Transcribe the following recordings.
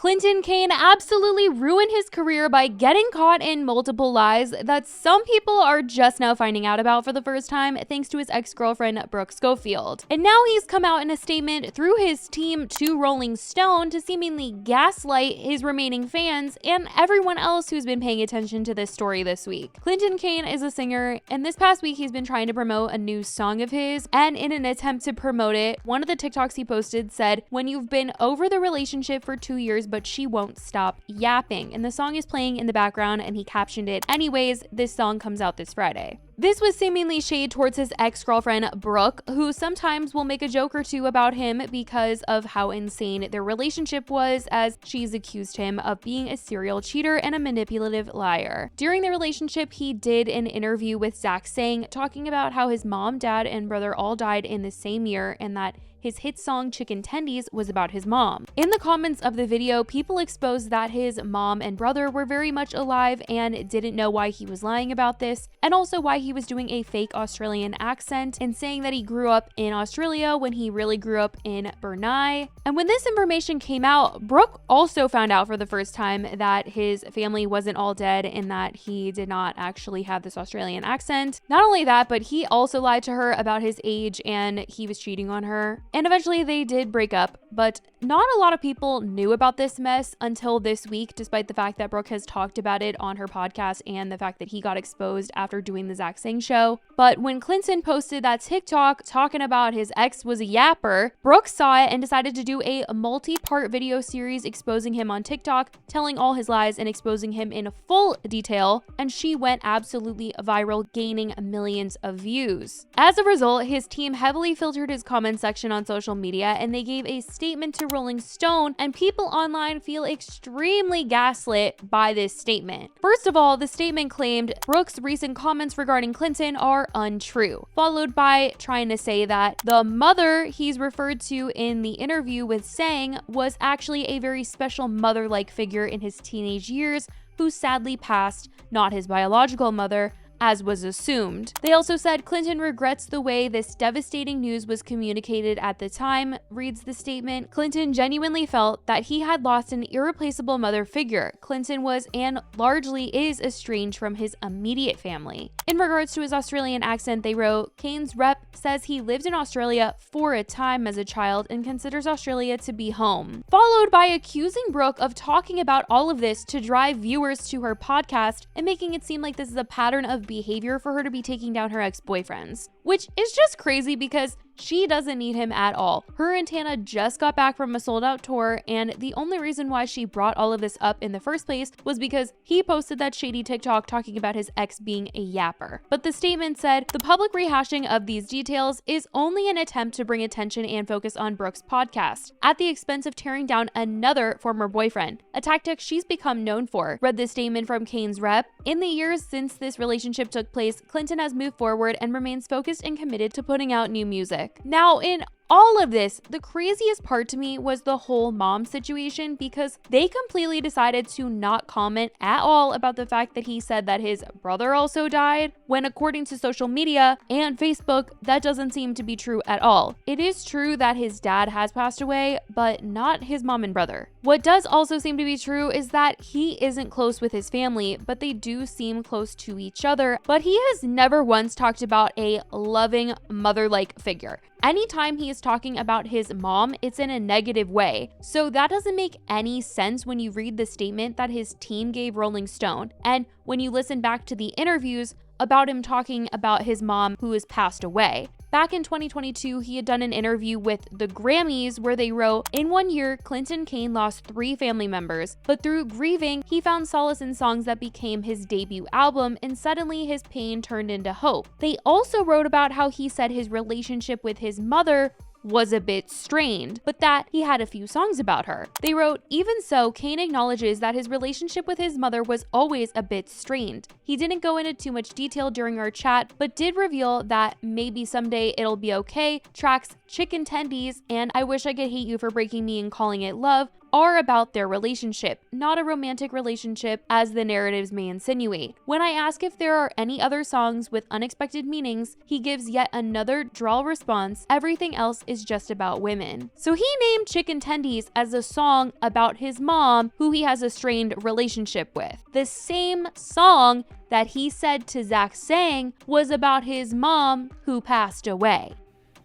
Clinton Kane absolutely ruined his career by getting caught in multiple lies that some people are just now finding out about for the first time thanks to his ex-girlfriend Brooke Schofield. And now he's come out in a statement through his team to Rolling Stone to seemingly gaslight his remaining fans and everyone else who's been paying attention to this story this week. Clinton Kane is a singer, and this past week he's been trying to promote a new song of his, and in an attempt to promote it, one of the TikToks he posted said, "When you've been over the relationship for 2 years but she won't stop yapping," and the song is playing in the background and he captioned it, "Anyways, this song comes out this Friday." This was seemingly shade towards his ex-girlfriend Brooke, who sometimes will make a joke or two about him because of how insane their relationship was, as she's accused him of being a serial cheater and a manipulative liar. During the relationship, he did an interview with Zach Sang talking about how his mom, dad, and brother all died in the same year and that his hit song Chicken Tendies was about his mom. In the comments of the video, people exposed that his mom and brother were very much alive and didn't know why he was lying about this, and also why he was doing a fake Australian accent and saying that he grew up in Australia when he really grew up in Brunei. And when this information came out, Brooke also found out for the first time that his family wasn't all dead and that he did not actually have this Australian accent. Not only that, but he also lied to her about his age and he was cheating on her. And eventually they did break up, but not a lot of people knew about this mess until this week, despite the fact that Brooke has talked about it on her podcast and the fact that he got exposed after doing the Zach Sang show. But when Clinton posted that TikTok talking about his ex was a yapper, Brooke saw it and decided to do a multi-part video series exposing him on TikTok, telling all his lies and exposing him in full detail, and she went absolutely viral, gaining millions of views. As a result, his team heavily filtered his comment section on social media, and they gave a statement to Rolling Stone, and people online feel extremely gaslit by this statement. First of all, the statement claimed Brooke's recent comments regarding Clinton are untrue, followed by trying to say that the mother he's referred to in the interview with Sang was actually a very special mother-like figure in his teenage years who sadly passed, not his biological mother, as was assumed. They also said Clinton regrets the way this devastating news was communicated at the time. Reads the statement, Clinton genuinely felt that he had lost an irreplaceable mother figure. Clinton was and largely is estranged from his immediate family. In regards to his Australian accent, they wrote, Kane's rep says he lived in Australia for a time as a child and considers Australia to be home. Followed by accusing Brooke of talking about all of this to drive viewers to her podcast and making it seem like this is a pattern of behavior for her to be taking down her ex-boyfriends, which is just crazy because she doesn't need him at all. Her and Tana just got back from a sold-out tour, and the only reason why she brought all of this up in the first place was because he posted that shady TikTok talking about his ex being a yapper. But the statement said, the public rehashing of these details is only an attempt to bring attention and focus on Brooke's podcast, at the expense of tearing down another former boyfriend, a tactic she's become known for. Read the statement from Kane's rep. In the years since this relationship took place, Clinton has moved forward and remains focused and committed to putting out new music. Now, in all of this, the craziest part to me was the whole mom situation, because they completely decided to not comment at all about the fact that he said that his brother also died, when according to social media and Facebook, that doesn't seem to be true at all. It is true that his dad has passed away, but not his mom and brother. What does also seem to be true is that he isn't close with his family, but they do seem close to each other, but he has never once talked about a loving mother-like figure. Anytime he is talking about his mom, it's in a negative way. So that doesn't make any sense when you read the statement that his team gave Rolling Stone. And when you listen back to the interviews about him talking about his mom who has passed away. Back in 2022, he had done an interview with the Grammys where they wrote, in 1 year, Clinton Kane lost 3 family members, but through grieving, he found solace in songs that became his debut album, and suddenly his pain turned into hope. They also wrote about how he said his relationship with his mother was a bit strained, but that he had a few songs about her. They wrote, even so, Kane acknowledges that his relationship with his mother was always a bit strained. He didn't go into too much detail during our chat, but did reveal that maybe someday it'll be okay. Tracks Chicken Tendies and I Wish I Could Hate You for Breaking Me and Calling It Love are about their relationship, not a romantic relationship as the narratives may insinuate. When I ask if there are any other songs with unexpected meanings, he gives yet another drawl response: everything else is just about women. So he named Chicken Tendies as a song about his mom, who he has a strained relationship with. The same song that he said to Zach Sang was about his mom who passed away.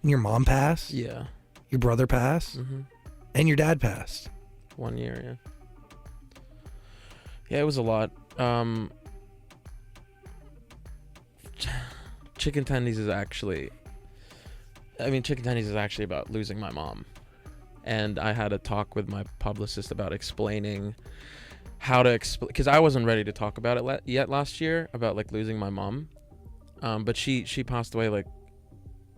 Your mom passed? Yeah. Your brother passed? Mm-hmm. And your dad passed? 1 year, yeah. Yeah, it was a lot. Chicken Tendies is actually about losing my mom. And I had a talk with my publicist about explaining how to explain, because I wasn't ready to talk about it yet last year, about like losing my mom. But she passed away like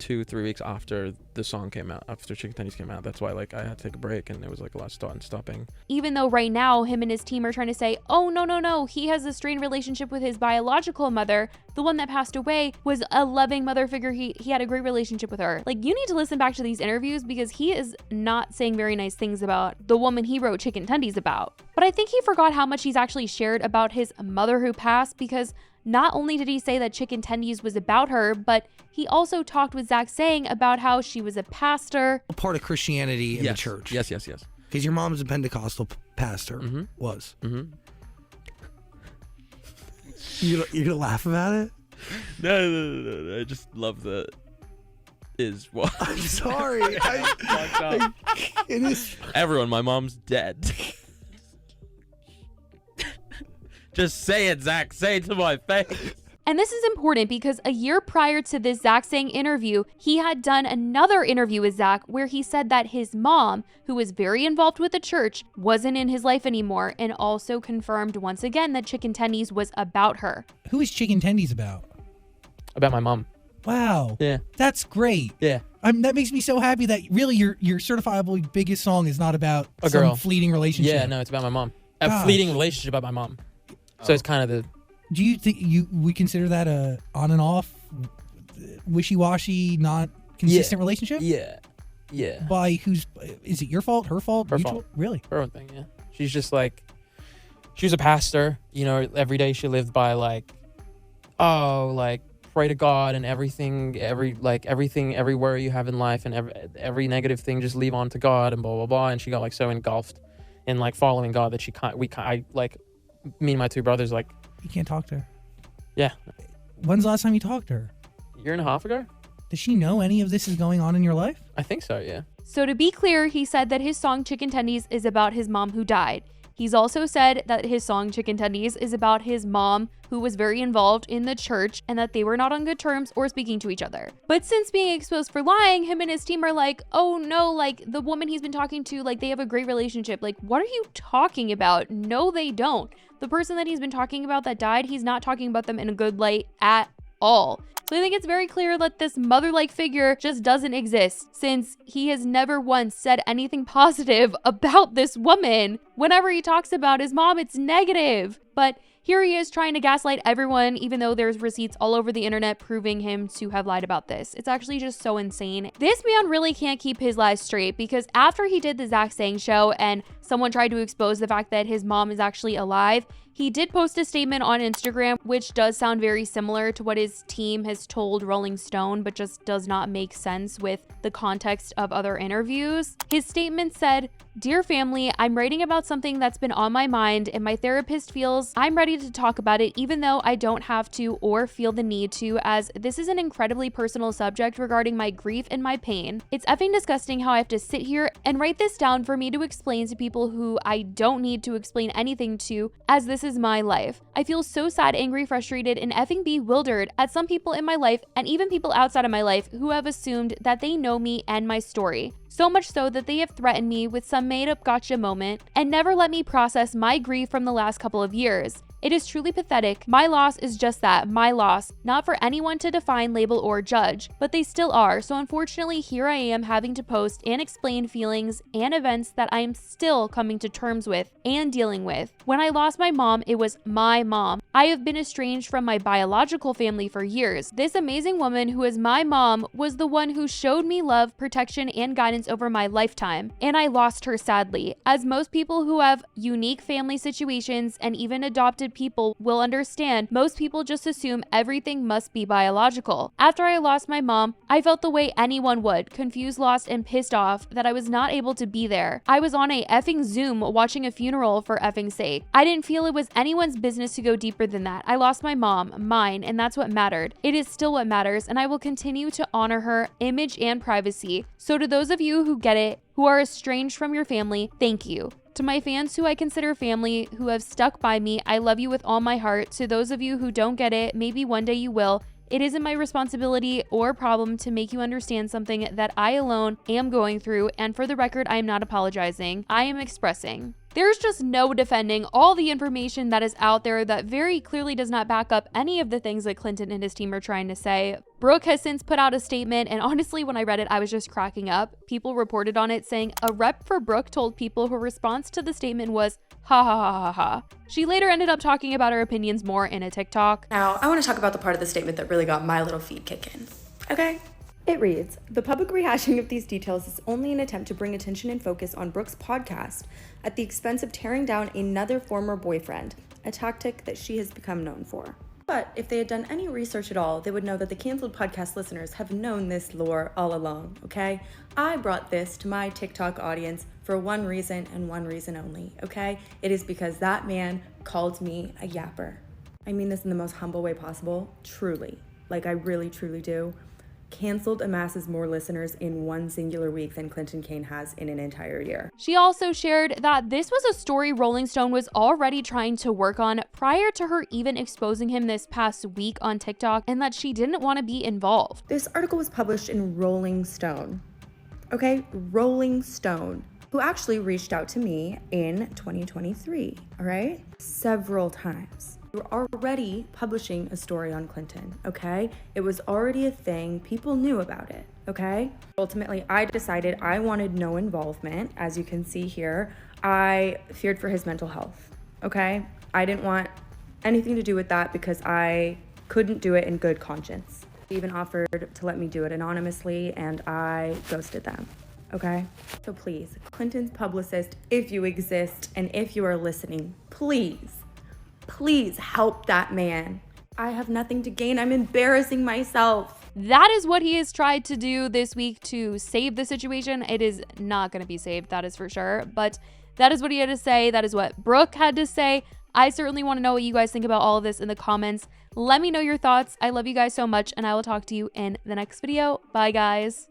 2-3 weeks after the song came out, after Chicken Tendies came out. That's why like I had to take a break, and it was like a lot of stopping. Even though right now him and his team are trying to say, oh no, he has a strained relationship with his biological mother. The one that passed away was a loving mother figure. He had a great relationship with her. Like, you need to listen back to these interviews, because he is not saying very nice things about the woman he wrote Chicken Tendies about. But I think he forgot how much he's actually shared about his mother who passed, because not only did he say that Chicken Tendies was about her, but he also talked with Zach Sang about how she was a pastor. A part of Christianity in the church. Yes. Because your mom's a Pentecostal pastor. Mm-hmm. Was. Mm-hmm. You're gonna laugh about it? No. I just love the is what. I'm sorry. It is. Everyone, my mom's dead. Just say it, Zach. Say it to my face. And this is important because a year prior to this Zach Sang interview, he had done another interview with Zach where he said that his mom, who was very involved with the church, wasn't in his life anymore, and also confirmed once again that Chicken Tendies was about her. Who is Chicken Tendies about? About my mom. Wow. Yeah. That's great. Yeah. That makes me so happy that really your certifiably biggest song is not about A girl. some fleeting relationship. Yeah, no, it's about my mom. A Gosh. fleeting relationship about my mom. So it's kind of the... Do you think we consider that a on and off, wishy-washy, not consistent relationship? Yeah. By who's... Is it your fault? Her fault? Her mutual? fault. Really? Her own thing, yeah. She's just like... She was a pastor. You know, every day she lived by like... Oh, like... Pray to God and everything, everywhere you have in life, and every negative thing, just leave on to God and blah, blah, blah. And she got like so engulfed in like following God that me and my two brothers, like... You can't talk to her. Yeah. When's the last time you talked to her? A year and a half ago? Does she know any of this is going on in your life? I think so, yeah. So to be clear, he said that his song Chicken Tendies is about his mom who died. He's also said that his song Chicken Tendies is about his mom, who was very involved in the church, and that they were not on good terms or speaking to each other. But since being exposed for lying, him and his team are like, oh no, like the woman he's been talking to, like they have a great relationship. Like, what are you talking about? No, they don't. The person that he's been talking about that died, he's not talking about them in a good light at all. So I think it's very clear that this mother-like figure just doesn't exist, since he has never once said anything positive about this woman. Whenever he talks about his mom, it's negative. But here he is trying to gaslight everyone, even though there's receipts all over the internet proving him to have lied about this. It's actually just so insane. This man really can't keep his lies straight, because after he did the Zach Sang show and someone tried to expose the fact that his mom is actually alive, he did post a statement on Instagram, which does sound very similar to what his team has told Rolling Stone, but just does not make sense with the context of other interviews. His statement said, "Dear family, I'm writing about something that's been on my mind, and my therapist feels I'm ready to talk about it, even though I don't have to or feel the need to, as this is an incredibly personal subject regarding my grief and my pain. It's effing disgusting how I have to sit here and write this down for me to explain to people who I don't need to explain anything to, as this is my life. I feel so sad, angry, frustrated, and effing bewildered at some people in my life, and even people outside of my life, who have assumed that they know me and my story. So much so that they have threatened me with some made-up gotcha moment and never let me process my grief from the last couple of years. It is truly pathetic. My loss is just that, my loss, not for anyone to define, label, or judge, but they still are. So unfortunately, here I am having to post and explain feelings and events that I am still coming to terms with and dealing with. When I lost my mom, it was my mom. I have been estranged from my biological family for years. This amazing woman who is my mom was the one who showed me love, protection, and guidance over my lifetime, and I lost her sadly. As most people who have unique family situations and even adopted people will understand, most people just assume everything must be biological. After I lost my mom, I felt the way anyone would, confused, lost, and pissed off that I was not able to be there. I was on a effing Zoom watching a funeral for effing sake. I didn't feel it was anyone's business to go deeper than that. I lost my mom, mine, and that's what mattered. It is still what matters, and I will continue to honor her image and privacy. So to those of you who get it, who are estranged from your family, thank you. To my fans who I consider family, who have stuck by me, I love you with all my heart. To those of you who don't get it, maybe one day you will. It isn't my responsibility or problem to make you understand something that I alone am going through, and for the record, I am not apologizing. I am expressing. There's just no defending all the information that is out there that very clearly does not back up any of the things that Clinton and his team are trying to say. Brooke has since put out a statement, and honestly, when I read it, I was just cracking up. People reported on it saying a rep for Brooke told people her response to the statement was, ha ha ha ha ha. She later ended up talking about her opinions more in a TikTok. Now, I want to talk about the part of the statement that really got my little feet kicking. Okay? It reads, the public rehashing of these details is only an attempt to bring attention and focus on Brooke's podcast at the expense of tearing down another former boyfriend, a tactic that she has become known for. But if they had done any research at all, they would know that the canceled podcast listeners have known this lore all along, okay? I brought this to my TikTok audience for one reason and one reason only, okay? It is because that man called me a yapper. I mean this in the most humble way possible, truly. Like, I really, truly do. Canceled amasses more listeners in one singular week than Clinton Kane has in an entire year. She also shared that this was a story Rolling Stone was already trying to work on prior to her even exposing him this past week on TikTok, and that she didn't want to be involved. This article was published in Rolling Stone. Okay, Rolling Stone, who actually reached out to me in 2023, all right? Several times. We were already publishing a story on Clinton, okay? It was already a thing. People knew about it, okay? Ultimately, I decided I wanted no involvement. As you can see here, I feared for his mental health, okay? I didn't want anything to do with that because I couldn't do it in good conscience. They even offered to let me do it anonymously, and I ghosted them, okay? So please, Clinton's publicist, if you exist and if you are listening, please help that man. I have nothing to gain. I'm embarrassing myself. That is what he has tried to do this week to save the situation. It is not going to be saved, that is for sure. But that is what he had to say. That is what Brooke had to say. I certainly want to know what you guys think about all of this in the comments. Let me know your thoughts. I love you guys so much, and I will talk to you in the next video. Bye, guys.